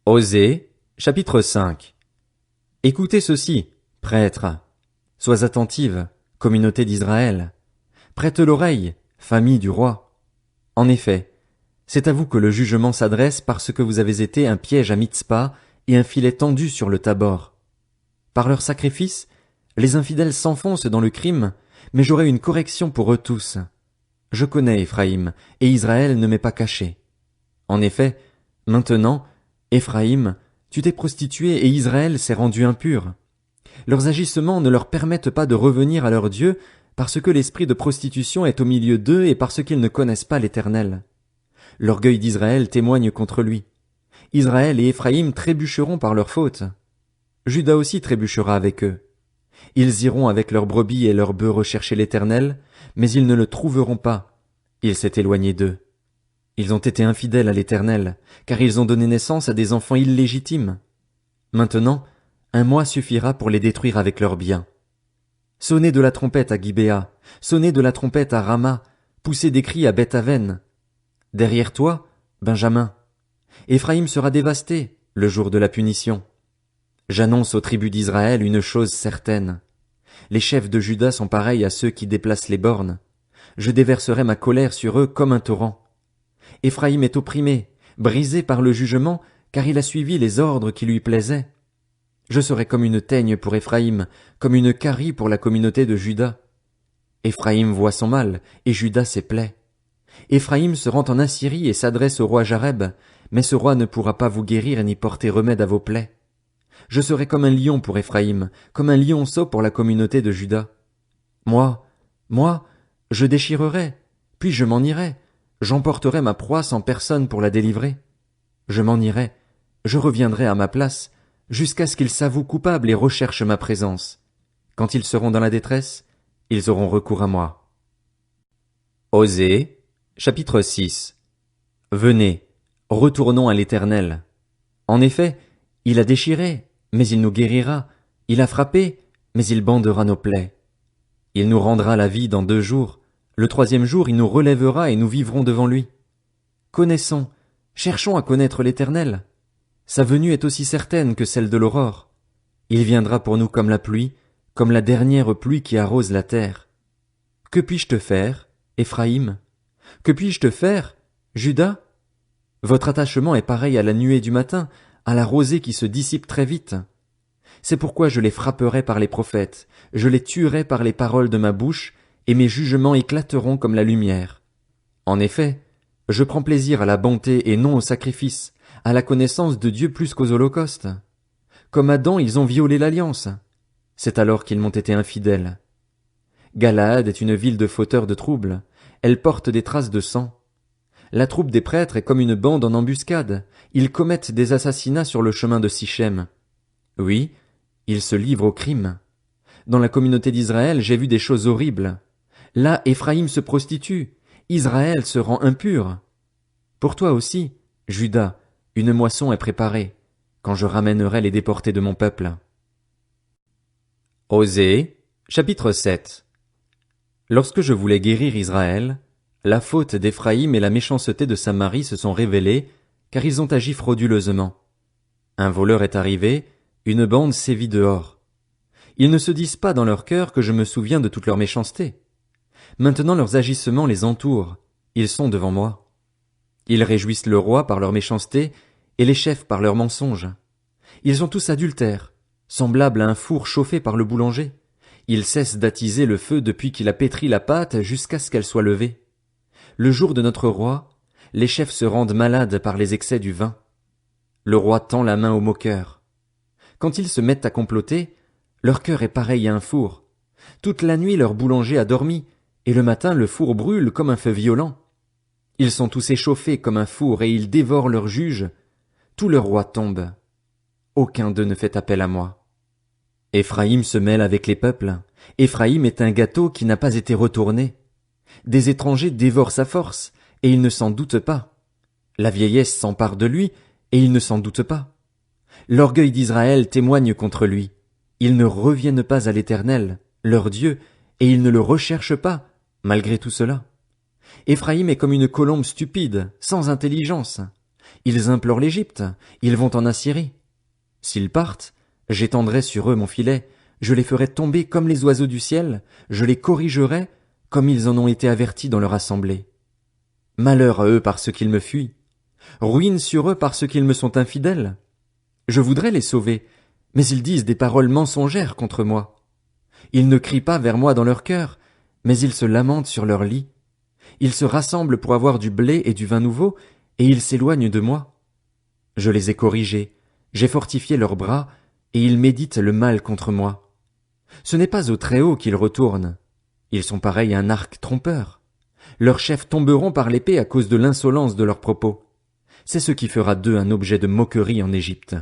Osée, chapitre 5. Écoutez ceci, prêtres. Sois attentive, communauté d'Israël. Prête l'oreille, famille du roi. En effet, c'est à vous que le jugement s'adresse parce que vous avez été un piège à Mitzpa et un filet tendu sur le Tabor. Par leurs sacrifices, les infidèles s'enfoncent dans le crime, mais j'aurai une correction pour eux tous. Je connais Éphraïm, et Israël ne m'est pas caché. En effet, maintenant, Éphraïm, tu t'es prostitué et Israël s'est rendu impur. Leurs agissements ne leur permettent pas de revenir à leur Dieu parce que l'esprit de prostitution est au milieu d'eux et parce qu'ils ne connaissent pas l'Éternel. L'orgueil d'Israël témoigne contre lui. Israël et Éphraïm trébucheront par leur faute. Juda aussi trébuchera avec eux. Ils iront avec leurs brebis et leurs bœufs rechercher l'Éternel, mais ils ne le trouveront pas. Il s'est éloigné d'eux. Ils ont été infidèles à l'Éternel, car ils ont donné naissance à des enfants illégitimes. Maintenant, un mois suffira pour les détruire avec leurs biens. Sonnez de la trompette à Gibéa, sonnez de la trompette à Rama, poussez des cris à Beth-Aven. Derrière toi, Benjamin. Éphraïm sera dévasté, le jour de la punition. J'annonce aux tribus d'Israël une chose certaine. Les chefs de Juda sont pareils à ceux qui déplacent les bornes. Je déverserai ma colère sur eux comme un torrent. Éphraïm est opprimé, brisé par le jugement, car il a suivi les ordres qui lui plaisaient. Je serai comme une teigne pour Éphraïm, comme une carie pour la communauté de Juda. Éphraïm voit son mal, et Juda ses plaies. Éphraïm se rend en Assyrie et s'adresse au roi Jareb, mais ce roi ne pourra pas vous guérir ni porter remède à vos plaies. Je serai comme un lion pour Éphraïm, comme un lionceau pour la communauté de Juda. Moi, je déchirerai, puis je m'en irai. J'emporterai ma proie sans personne pour la délivrer. Je m'en irai, je reviendrai à ma place, jusqu'à ce qu'ils s'avouent coupables et recherchent ma présence. Quand ils seront dans la détresse, ils auront recours à moi. Osée, chapitre 6. Venez, retournons à l'Éternel. En effet, il a déchiré, mais il nous guérira. Il a frappé, mais il bandera nos plaies. Il nous rendra la vie dans 2 jours. Le 3e jour, il nous relèvera et nous vivrons devant lui. Connaissons, cherchons à connaître l'Éternel. Sa venue est aussi certaine que celle de l'aurore. Il viendra pour nous comme la pluie, comme la dernière pluie qui arrose la terre. Que puis-je te faire, Éphraïm? Que puis-je te faire, Juda? Votre attachement est pareil à la nuée du matin, à la rosée qui se dissipe très vite. C'est pourquoi je les frapperai par les prophètes, je les tuerai par les paroles de ma bouche, et mes jugements éclateront comme la lumière. En effet, je prends plaisir à la bonté et non au sacrifice, à la connaissance de Dieu plus qu'aux holocaustes. Comme Adam, ils ont violé l'alliance. C'est alors qu'ils m'ont été infidèles. Galaad est une ville de fauteurs de troubles. Elle porte des traces de sang. La troupe des prêtres est comme une bande en embuscade. Ils commettent des assassinats sur le chemin de Sichem. Oui, ils se livrent au crime. Dans la communauté d'Israël, j'ai vu des choses horribles. Là, Éphraïm se prostitue. Israël se rend impur. Pour toi aussi, Juda, une moisson est préparée, quand je ramènerai les déportés de mon peuple. Osée, chapitre 7. Lorsque je voulais guérir Israël, la faute d'Éphraïm et la méchanceté de Samarie se sont révélées, car ils ont agi frauduleusement. Un voleur est arrivé, une bande sévit dehors. Ils ne se disent pas dans leur cœur que je me souviens de toute leur méchanceté. Maintenant leurs agissements les entourent, ils sont devant moi. Ils réjouissent le roi par leur méchanceté et les chefs par leurs mensonges. Ils sont tous adultères, semblables à un four chauffé par le boulanger. Ils cessent d'attiser le feu depuis qu'il a pétri la pâte jusqu'à ce qu'elle soit levée. Le jour de notre roi, les chefs se rendent malades par les excès du vin. Le roi tend la main aux moqueurs. Quand ils se mettent à comploter, leur cœur est pareil à un four. Toute la nuit leur boulanger a dormi, et le matin le four brûle comme un feu violent. Ils sont tous échauffés comme un four et ils dévorent leurs juges. Tous leurs rois tombent. Aucun d'eux ne fait appel à moi. Éphraïm se mêle avec les peuples. Éphraïm est un gâteau qui n'a pas été retourné. Des étrangers dévorent sa force, et ils ne s'en doutent pas. La vieillesse s'empare de lui, et ils ne s'en doutent pas. L'orgueil d'Israël témoigne contre lui. Ils ne reviennent pas à l'Éternel, leur Dieu, et ils ne le recherchent pas, malgré tout cela. Éphraïm est comme une colombe stupide, sans intelligence. Ils implorent l'Égypte, ils vont en Assyrie. S'ils partent, j'étendrai sur eux mon filet, je les ferai tomber comme les oiseaux du ciel, je les corrigerai comme ils en ont été avertis dans leur assemblée. Malheur à eux parce qu'ils me fuient, ruine sur eux parce qu'ils me sont infidèles. Je voudrais les sauver, mais ils disent des paroles mensongères contre moi. Ils ne crient pas vers moi dans leur cœur, mais ils se lamentent sur leur lit. Ils se rassemblent pour avoir du blé et du vin nouveau, et ils s'éloignent de moi. Je les ai corrigés, j'ai fortifié leurs bras, et ils méditent le mal contre moi. Ce n'est pas au Très-Haut qu'ils retournent. Ils sont pareils à un arc trompeur. Leurs chefs tomberont par l'épée à cause de l'insolence de leurs propos. C'est ce qui fera d'eux un objet de moquerie en Égypte.